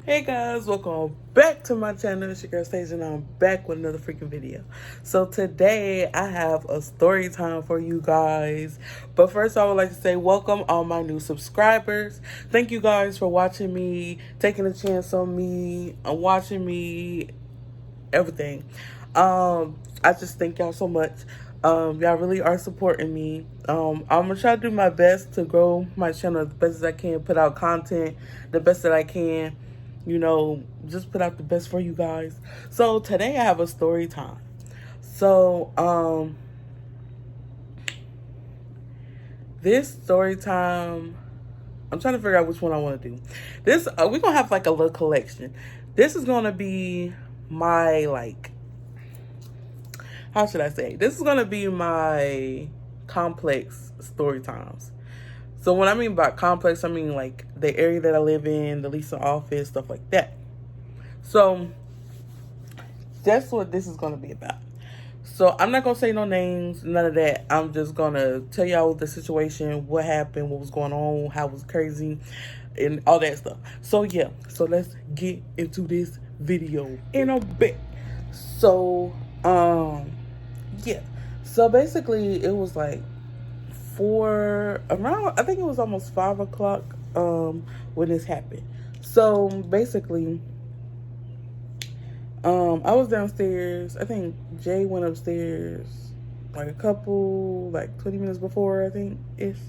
Hey guys, welcome back to my channel. It's your girl Stage and I'm back with another freaking video. So today I have a story time for you guys. But first I would like to say welcome all my new subscribers. Thank you guys for watching me, taking a chance on me, watching me, everything. I just thank y'all so much. Y'all really are supporting me. I'm gonna try to do my best to grow my channel as best as I can, put out content the best that I can, just put out the best for you guys. So today I have a story time. So this story time, I'm trying to figure out which one I want to do. This we're gonna have like a little collection. This is gonna be my how should I say? This is gonna be my complex story times. So when I mean by complex, I mean like the area that I live in, the leasing office, stuff like that. So that's what this is gonna be about. So I'm not gonna say no names, none of that. I'm just gonna tell y'all the situation, what happened, what was going on, how it was crazy, and all that stuff. So yeah, so let's get into this video in a bit. So yeah. So basically it was like I think it was almost 5 o'clock when this happened. So basically I was downstairs. I think Jay went upstairs like 20 minutes before, I think ish.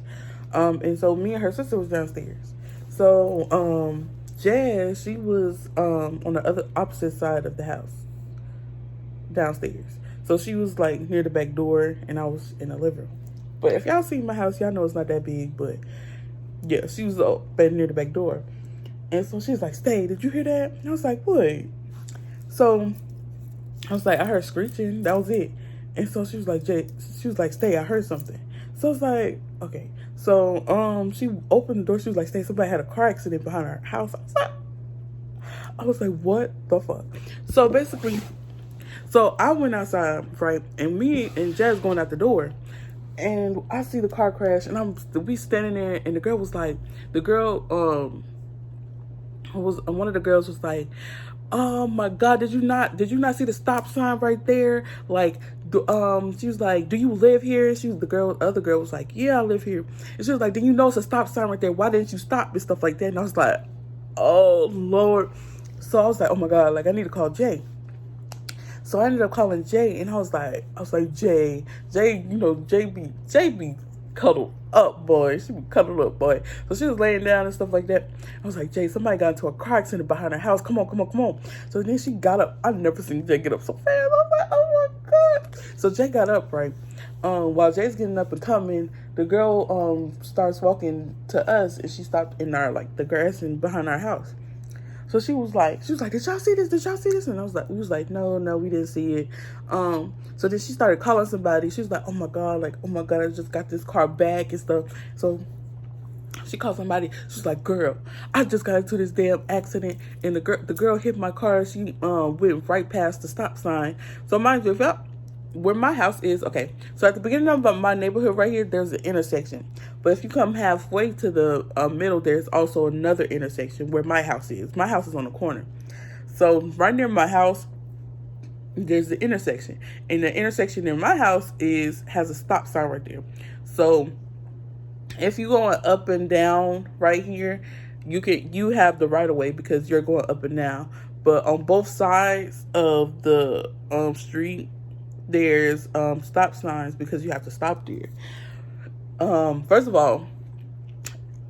And so me and her sister was downstairs. So Jazz, she was on the opposite side of the house, downstairs. So she was like near the back door and I was in the living room. But if y'all see my house, y'all know it's not that big. But yeah, she was near the back door. And so she was like, "Stay, did you hear that?" And I was like, "What?" So I was like, "I heard screeching." That was it. And so she was like, "Stay, I heard something." So I was like, okay. So she opened the door. She was like, "Stay, somebody had a car accident behind our house." I was like, what the fuck? So basically, so I went outside, right? And me and Jazz going out the door. And I see the car crash, and we standing there, and the girl was like, one of the girls was like, "Oh my God, did you not see the stop sign right there?" Like, she was like, "Do you live here?" The other girl was like, "Yeah, I live here." And she was like, "Then you know it's a stop sign right there. Why didn't you stop?" And stuff like that. And I was like, oh Lord. So I was like, oh my God, like I need to call Jay. So I ended up calling Jay, and I was like, Jay, Jay be cuddled up, boy. She be cuddled up, boy. So she was laying down and stuff like that. I was like, Jay, somebody got into a car accident behind her house. Come on. So then she got up. I've never seen Jay get up so fast. I was like, oh my God. So Jay got up, right? While Jay's getting up and coming, the girl starts walking to us, and she stopped in the grass and behind our house. So she was like, "Did y'all see this? Did y'all see this?" And we was like, no, we didn't see it. So then she started calling somebody. She was like, oh my God, I just got this car back and stuff. So she called somebody. She was like, "Girl, I just got into this damn accident, and the girl hit my car. She went right past the stop sign." So mind you, where my house is, okay, so at the beginning of my neighborhood right here, there's an intersection. But if you come halfway to the middle, there's also another intersection where my house is. My house is on the corner. So right near my house, there's the intersection. And the intersection in my house has a stop sign right there. So if you're going up and down right here, you have the right of way because you're going up and down. But on both sides of the street, there's stop signs because you have to stop there. First of all,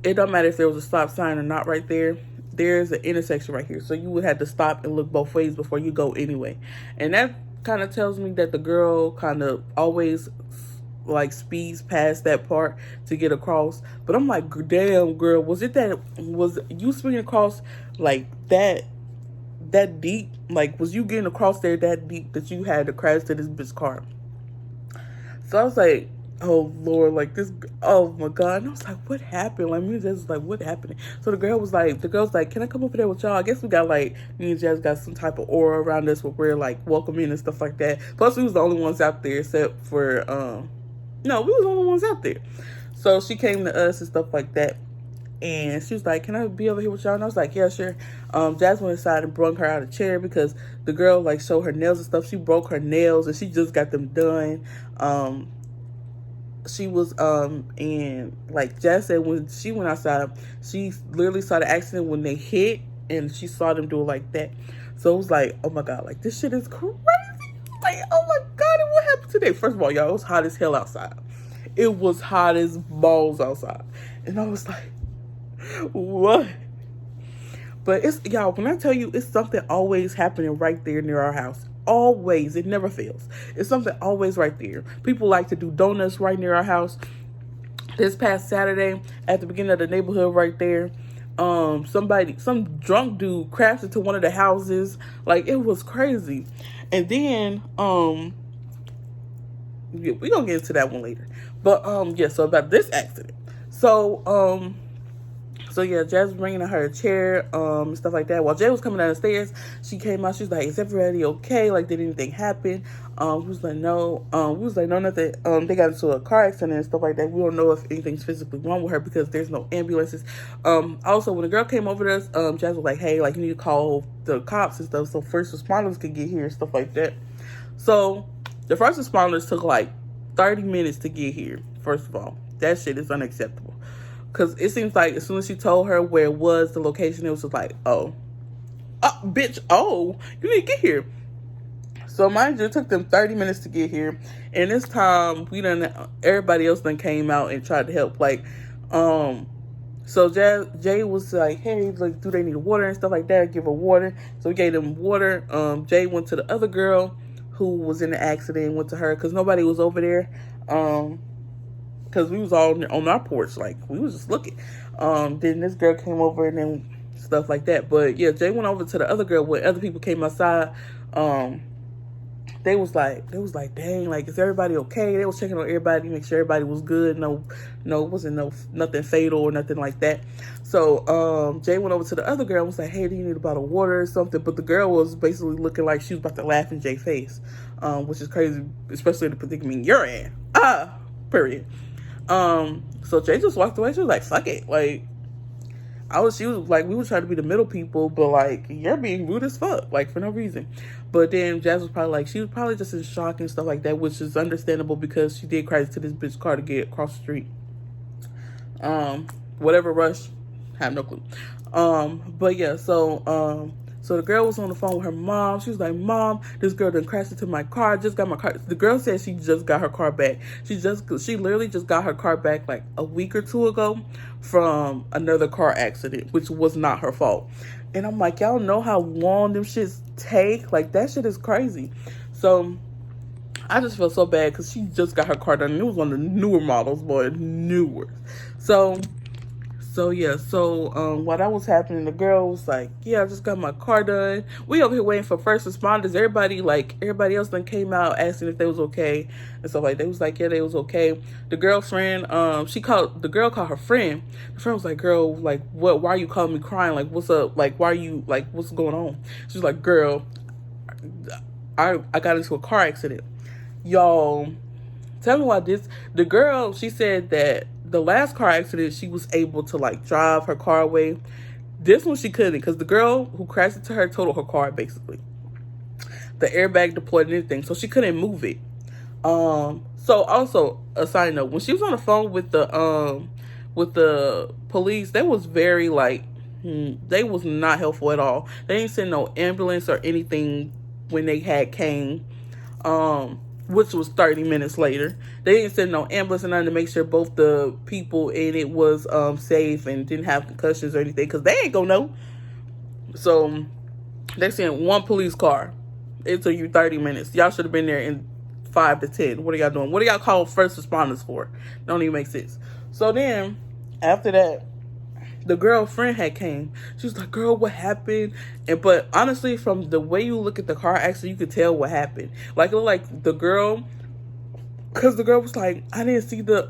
it don't matter if there was a stop sign or not right there. There's an intersection right here. So you would have to stop and look both ways before you go anyway. And that kind of tells me that the girl kind of always like speeds past that part to get across. But I'm like, damn girl, was you speeding across like that deep? Like, was you getting across there that deep that you had to crash to this bitch car? So I was like, oh Lord, like this, oh my God. And I was like, what happened? Like, me and Jazz was like, what happened? So the girl's like, can I come over there with y'all? I guess we got me and Jazz got some type of aura around us where we're like welcoming and stuff like that. Plus we was the only ones out there except for, no, we was the only ones out there. So she came to us and stuff like that. And she was like, can I be over here with y'all? And I was like, yeah, sure. Jazz went inside and brought her out of a chair because the girl like showed her nails and stuff. She broke her nails and she just got them done. She was and like Jazz said, when she went outside, she literally saw the accident when they hit, and she saw them do it like that. So it was like, oh my god, like this shit is crazy. Like, oh my god, and what happened today? First of all, y'all, it was hot as hell outside. It was hot as balls outside, and I was like, what? But it's, y'all, when I tell you, it's something always happening right there near our house. Always. It never fails. It's something always right there. People like to do donuts right near our house. This past Saturday, at the beginning of the neighborhood right there, some drunk dude crashed into one of the houses. Like, it was crazy. And then, yeah, we're gonna get into that one later. But, yeah, so about this accident. So yeah, Jazz was bringing her a chair, and stuff like that. While Jay was coming down the stairs, she came out. She was like, "Is everybody okay? Like, did anything happen?" We was like, "No." We was like, "No, nothing." They got into a car accident and stuff like that. We don't know if anything's physically wrong with her because there's no ambulances. Also, when the girl came over to us, Jazz was like, "Hey, like, you need to call the cops and stuff so first responders could get here and stuff like that." So the first responders took like 30 minutes to get here. First of all, that shit is unacceptable. Because it seems like as soon as she told her where it was, the location, it was just like, oh, bitch, oh, you need to get here. So mind you, it took them 30 minutes to get here. And this time, everybody else then came out and tried to help. Like, so Jay was like, hey, like, do they need water and stuff like that? Give her water. So we gave them water. Jay went to the other girl who was in the accident, went to her because nobody was over there. Because we was all on our porch, like, we was just looking. Then this girl came over and then stuff like that. But yeah, Jay went over to the other girl when other people came outside. They was like, dang, like, is everybody okay? They was checking on everybody, make sure everybody was good. No, it wasn't nothing fatal or nothing like that. So Jay went over to the other girl and was like, hey, do you need a bottle of water or something? But the girl was basically looking like she was about to laugh in Jay's face, which is crazy, especially the predicament you're in. Period. So Jay just walked away. She was like, fuck it. Like, she was like, we were trying to be the middle people, but like, you're being rude as fuck, like, for no reason. But then Jazz was probably like, she was probably just in shock and stuff like that, which is understandable because she did crash to this bitch car to get across the street. Whatever rush, have no clue. But yeah, so the girl was on the phone with her mom. She was like, Mom, this girl done crashed into my car. I just got my car. The girl said she just got her car back. She literally just got her car back like a week or two ago from another car accident, which was not her fault. And I'm like, y'all know how long them shits take? Like, that shit is crazy. So I just feel so bad because she just got her car done. And it was one of the newer models, boy, newer. So yeah, while that was happening, the girl was like, yeah, I just got my car done. We over here waiting for first responders. Everybody else then came out asking if they was okay and stuff like that. They was like, yeah, they was okay. The girlfriend, the girl called her friend. The friend was like, girl, like, what, why are you calling me crying? Like, what's up? Like, why are you, like, what's going on? She was like, girl, I got into a car accident. Y'all, tell me why the girl, she said that the last car accident, she was able to, like, drive her car away. This one, she couldn't, because the girl who crashed into her totaled her car, basically. The airbag deployed and everything, so she couldn't move it. So, also, a side note, when she was on the phone with the police, they was very, like, they was not helpful at all. They didn't send no ambulance or anything when they had came, which was 30 minutes later. They didn't send no ambulance or nothing to make sure both the people in it was safe and didn't have concussions or anything, because they ain't gonna know. So they sent one police car. It took you 30 minutes. Y'all should have been there in 5 to 10. What are y'all doing? What do y'all call first responders for? Don't even make sense. So then, after that, the girlfriend had came. She was like, girl, what happened? But honestly, from the way you look at the car accident, you could tell what happened. Like, it looked like the girl, because the girl was like, I didn't see the,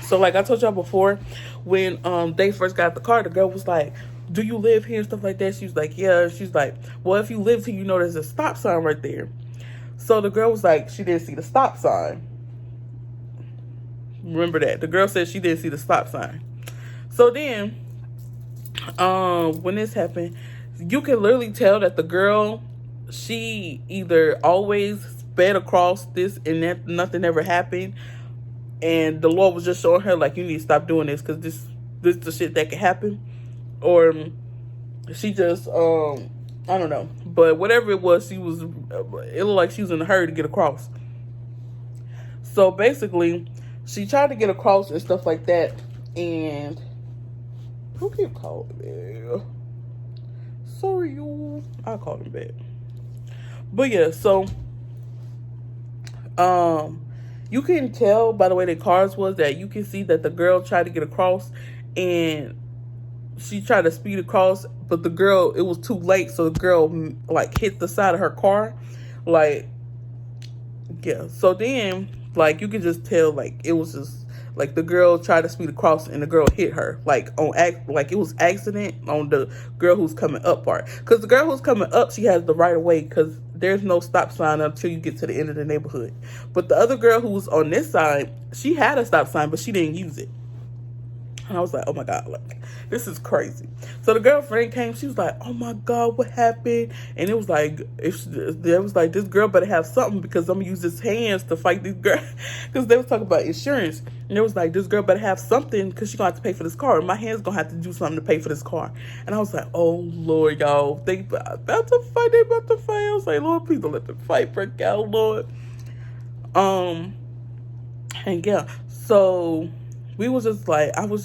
so like I told y'all before, when they first got the car, the girl was like, do you live here and stuff like that? She was like, yeah. She's like, well, if you live here, you know there's a stop sign right there. So the girl was like, she didn't see the stop sign. Remember that. The girl said she didn't see the stop sign. So then, when this happened, you can literally tell that the girl, she either always sped across this and that nothing ever happened, and the Lord was just showing her like, you need to stop doing this because this is the shit that can happen, or she just I don't know, but whatever it was, it looked like she was in a hurry to get across. So basically, she tried to get across and stuff like that, and who keep calling me? Sorry, you. I'll call him back. But yeah, so you can tell by the way the cars was that you can see that the girl tried to get across, and she tried to speed across, but the girl, it was too late, so the girl like hit the side of her car, like, yeah. So then, like, you could just tell, like, it was just like the girl tried to speed across and the girl hit her, like like it was accident on the girl who's coming up part, because the girl who's coming up, she has the right of way because there's no stop sign until you get to the end of the neighborhood. But the other girl who was on this side, she had a stop sign, but she didn't use it. And I was like, oh my God, like, this is crazy. So the girlfriend came, she was like, oh my God, what happened? And it was like, this girl better have something because I'm gonna use his hands to fight these girls. Because they was talking about insurance. And it was like, this girl better have something because she's gonna have to pay for this car. And my hand's gonna have to do something to pay for this car. And I was like, oh Lord, y'all, they about to fight. I was like, Lord, please don't let them fight break out, Lord. And yeah, so I was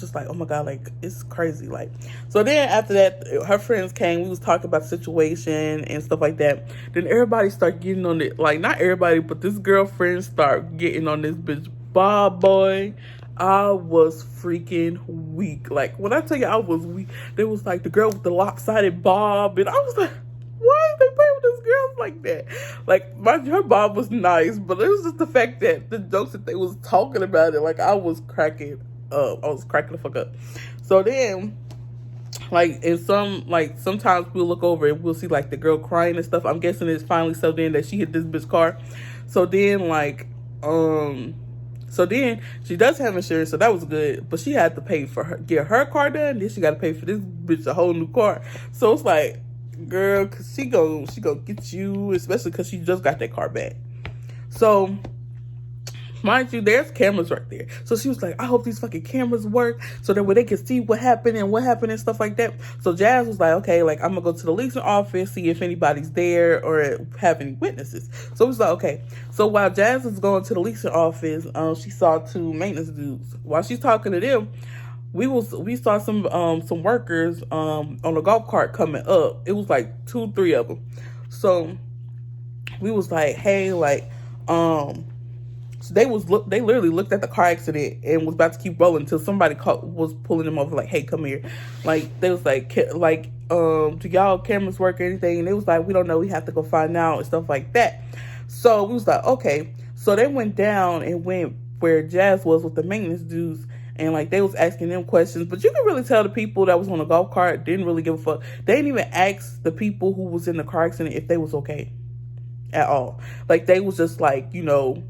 just like, oh my God, like, it's crazy. Like, so then after that, her friends came, we was talking about the situation and stuff like that. Then everybody started getting on it. Like, not everybody, but this girlfriend started getting on this bitch. Bob, boy, I was freaking weak. Like, when I tell you I was weak, there was like the girl with the lopsided bob, and I was like, why are they playing with this girl like that? Like, her bob was nice, but it was just the fact that the jokes that they was talking about it, like, I was cracking up. I was cracking the fuck up. So then, like, sometimes we'll look over and we'll see like the girl crying and stuff. I'm guessing it's finally settled in that she hit this bitch car. So then, like, so then she does have insurance, so that was good. But she had to pay for get her car done. Then she got to pay for this bitch a whole new car. So it's like, girl, cause she go get you, especially because she just got that car back. So mind you, there's cameras right there. So she was like, I hope these fucking cameras work so that way they can see what happened and stuff like that. So Jazz was like, okay, like, I'm gonna go to the leasing office, see if anybody's there or have any witnesses. So it was like, okay. So while Jazz was going to the leasing office, she saw two maintenance dudes. While she's talking to them, we saw some workers on a golf cart coming up. It was like 2-3 of them. So we was like, hey, like, so they literally looked at the car accident and was about to keep rolling until somebody was pulling them over, like, hey, come here. Like, they was like, do y'all cameras work or anything? And it was like, we don't know, we have to go find out and stuff like that. So we was like, okay. So they went down and went where Jazz was with the maintenance dudes, and like they was asking them questions. But you can really tell the people that was on the golf cart didn't really give a fuck. They didn't even ask the people who was in the car accident if they was okay at all. Like, they was just like, you know,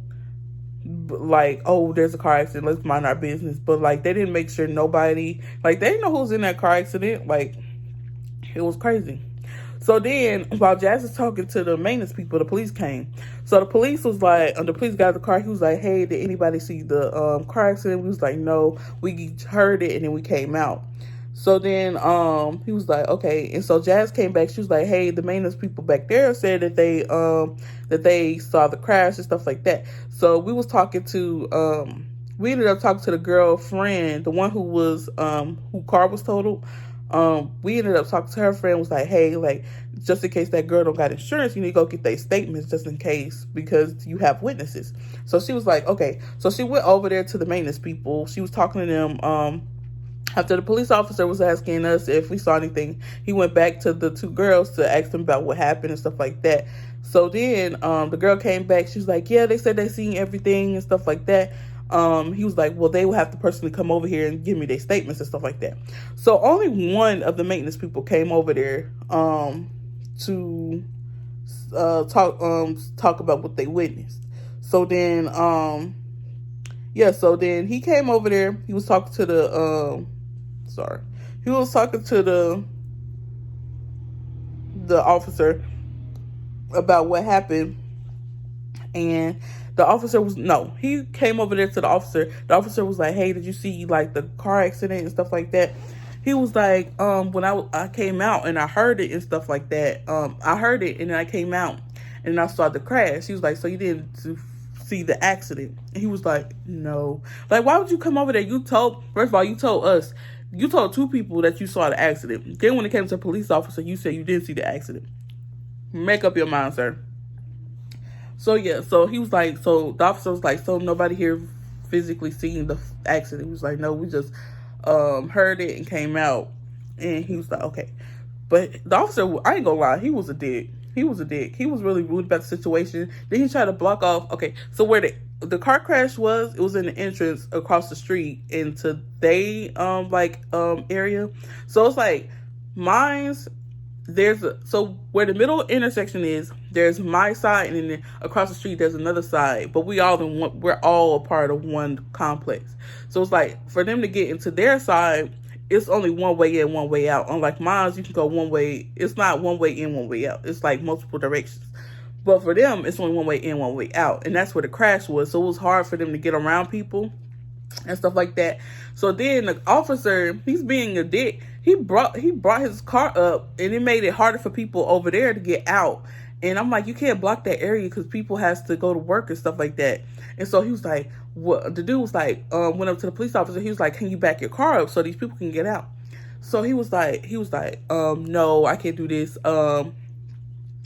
like, oh, there's a car accident, let's mind our business. But like, they didn't make sure nobody, like, they didn't know who was in that car accident. Like, it was crazy. So then, while Jazz was talking to the maintenance people, the police came. So the police was like, the police got the car. He was like, hey, did anybody see the car accident? We was like, no, we heard it, and then we came out. So then he was like, okay. And so Jazz came back. She was like, hey, the maintenance people back there said that they saw the crash and stuff like that. So we was talking to we ended up talking to the girlfriend, the one who was who car was totaled. We ended up talking to her friend, was like, hey, like, just in case that girl don't got insurance, you need to go get their statements just in case, because you have witnesses. So she was like, okay. So she went over there to the maintenance people. She was talking to them. After the police officer was asking us if we saw anything, he went back to the two girls to ask them about what happened and stuff like that. So then the girl came back. She was like, yeah, they said they seen everything and stuff like that. He was like, well, they will have to personally come over here and give me their statements and stuff like that. So only one of the maintenance people came over there to talk about what they witnessed. So then so then he came over there. He was talking to the sorry. He was talking to the officer about what happened, and the officer was, no, he came over there to the officer. The officer was like, hey, did you see like the car accident and stuff like that? He was like, when I came out and I heard it and stuff like that, I heard it and then I came out and I saw the crash. He was like, so you didn't see the accident? And he was like, no. Like, why would you come over there? First of all, you told us, you told two people that you saw the accident. Then when it came to a police officer, you said you didn't see the accident. Make up your mind, sir. So yeah, so he was like, so the officer was like, so nobody here physically seen the accident? He was like, no, we just heard it and came out. And he was like, okay. But the officer, I ain't gonna lie, he was a dick. He was really rude about the situation. Then he tried to block off. Okay, so where the car crash was, it was in the entrance across the street into they area. So it's like mine's. So where the middle intersection is, there's my side, and then across the street there's another side. But we're all a part of one complex. So it's like for them to get into their side, it's only one way in, one way out. Unlike mine, you can go one way. It's not one way in, one way out. It's like multiple directions. But for them, it's only one way in, one way out. And that's where the crash was. So it was hard for them to get around people and stuff like that. So then the officer, he's being a dick. He brought his car up, and it made it harder for people over there to get out. And I'm like, you can't block that area because people has to go to work and stuff like that. And so he was like, what? The dude was like, went up to the police officer. He was like, can you back your car up so these people can get out? So he was like, no, I can't do this.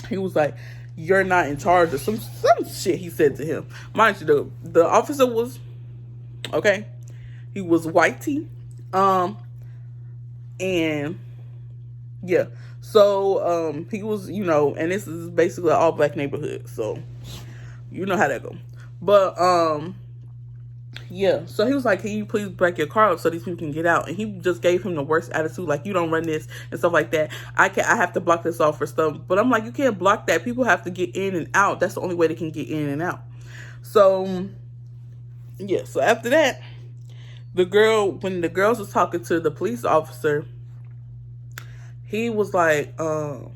He was like, you're not in charge of some shit he said to him. Mind you, the officer was, okay, he was whitey. And yeah, so he was, and this is basically an all black neighborhood, so you know how that go. But yeah, so he was like, can you please back your car up so these people can get out? And he just gave him the worst attitude, like, you don't run this and stuff like that. I have to block this off for stuff. But I'm like, you can't block that. People have to get in and out. That's the only way they can get in and out. So yeah, so after that, when the girls was talking to the police officer, he was like, the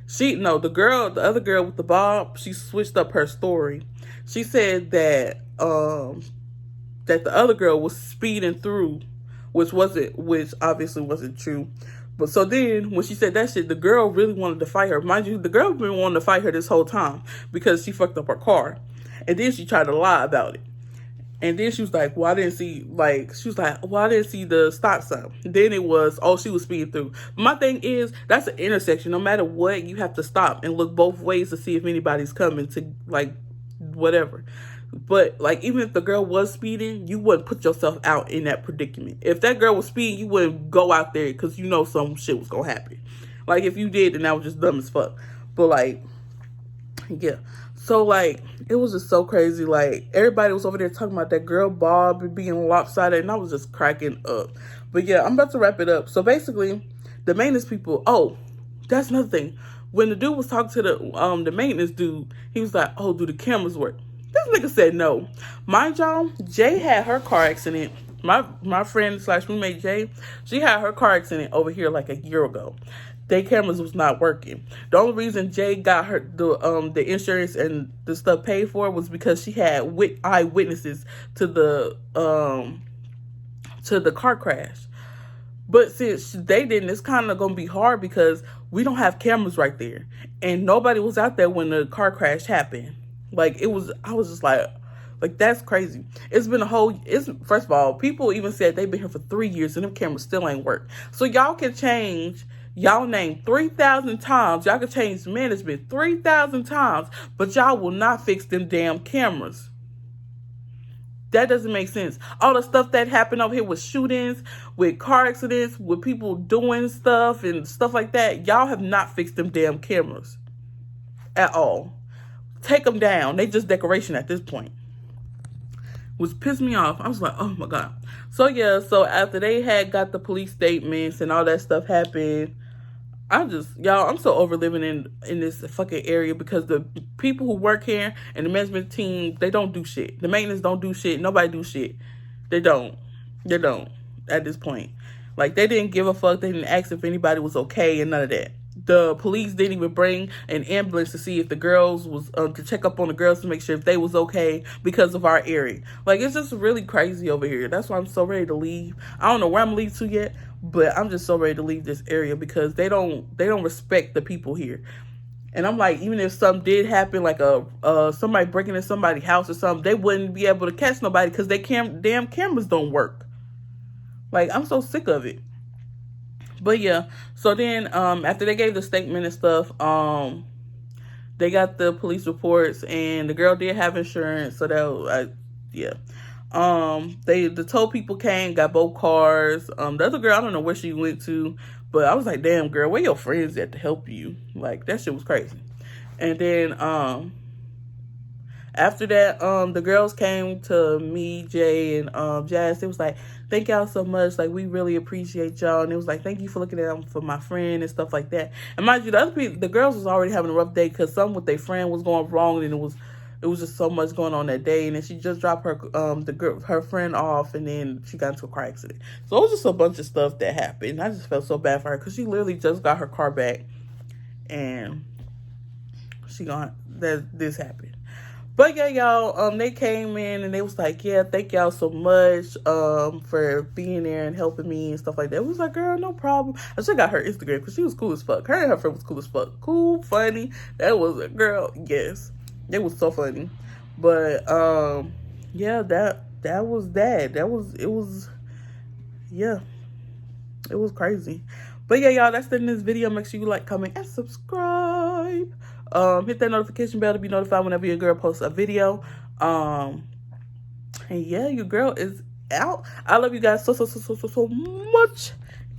other girl with the bob, she switched up her story. She said that that the other girl was speeding through, which obviously wasn't true. But so then when she said that shit, the girl really wanted to fight her. Mind you, the girl been wanting to fight her this whole time because she fucked up her car. And then she tried to lie about it. And then she was like, well, I didn't see the stop sign. Then it was, she was speeding through. My thing is, that's an intersection. No matter what, you have to stop and look both ways to see if anybody's coming to, like, whatever. But, like, even if the girl was speeding, you wouldn't put yourself out in that predicament. If that girl was speeding, you wouldn't go out there because you know some shit was going to happen. Like, if you did, then that was just dumb as fuck. But, like, yeah. So, like, it was just so crazy. Like, everybody was over there talking about that girl Bob being lopsided, and I was just cracking up. But, yeah, I'm about to wrap it up. So, basically, the maintenance people... Oh, that's another thing. When the dude was talking to the maintenance dude, he was like, oh, do the cameras work? This nigga said no. Mind y'all, Jay had her car accident. My friend / roommate Jay, she had her car accident over here like a year ago. Their cameras was not working. The only reason Jay got her the insurance and the stuff paid for was because she had eyewitnesses to the car crash. But since they didn't, it's kind of gonna be hard because we don't have cameras right there, and nobody was out there when the car crash happened. Like, I was just like that's crazy. It's been first of all, people even said they've been here for 3 years and them cameras still ain't work. So y'all can change y'all name 3,000 times. Y'all can change management 3,000 times, but y'all will not fix them damn cameras. That doesn't make sense. All the stuff that happened over here with shootings, with car accidents, with people doing stuff and stuff like that, y'all have not fixed them damn cameras at all. Take them down. They just decoration at this point. Which pissed me off. I was like, oh my God. So yeah, so after they had got the police statements and all that stuff happened, I'm so over living in this fucking area because the people who work here and the management team, they don't do shit. The maintenance don't do shit. Nobody do shit. They don't. at this point. Like, they didn't give a fuck. They didn't ask if anybody was okay and none of that. The police didn't even bring an ambulance to see if the girls was, to check up on the girls to make sure if they was okay because of our area. Like, it's just really crazy over here. That's why I'm so ready to leave. I don't know where I'm gonna leave to yet, but I'm just so ready to leave this area because they don't respect the people here. And I'm like, even if something did happen, like somebody breaking in somebody's house or something, they wouldn't be able to catch nobody because they damn cameras don't work. Like, I'm so sick of it. But yeah, so then after they gave the statement and stuff, they got the police reports, and the girl did have insurance, so that yeah. The tow people came, got both cars. The other girl, I don't know where she went to, but I was like, damn girl, where your friends at to help you? Like, that shit was crazy. And then after that, the girls came to me, Jay, and Jazz. It was like, thank y'all so much. Like, we really appreciate y'all. And it was like, thank you for looking out for my friend and stuff like that. And mind you, the other people, the girls was already having a rough day because something with their friend was going wrong, and it was just so much going on that day. And then she just dropped her friend off, and then she got into a car accident. So it was just a bunch of stuff that happened. I just felt so bad for her because she literally just got her car back, and this happened. But yeah, y'all, they came in and they was like, yeah, thank y'all so much for being there and helping me and stuff like that. It was like, girl, no problem. I should got her Instagram because she was cool as fuck. Her and her friend was cool as fuck. Cool, funny. That was a girl, yes. It was so funny. But yeah, that was that. It was crazy. But yeah, y'all, that's the end of this video. Make sure you like, comment, and subscribe. Hit that notification bell to be notified whenever your girl posts a video. And yeah, your girl is out. I love you guys so much.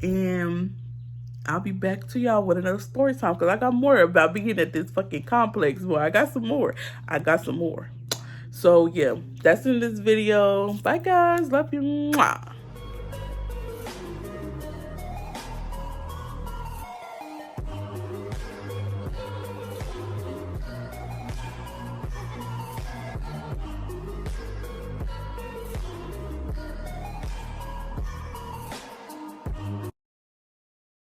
And I'll be back to y'all with another story time because I got more about being at this fucking complex. Boy, I got some more. So yeah, that's in this video. Bye guys. Love you. Mwah.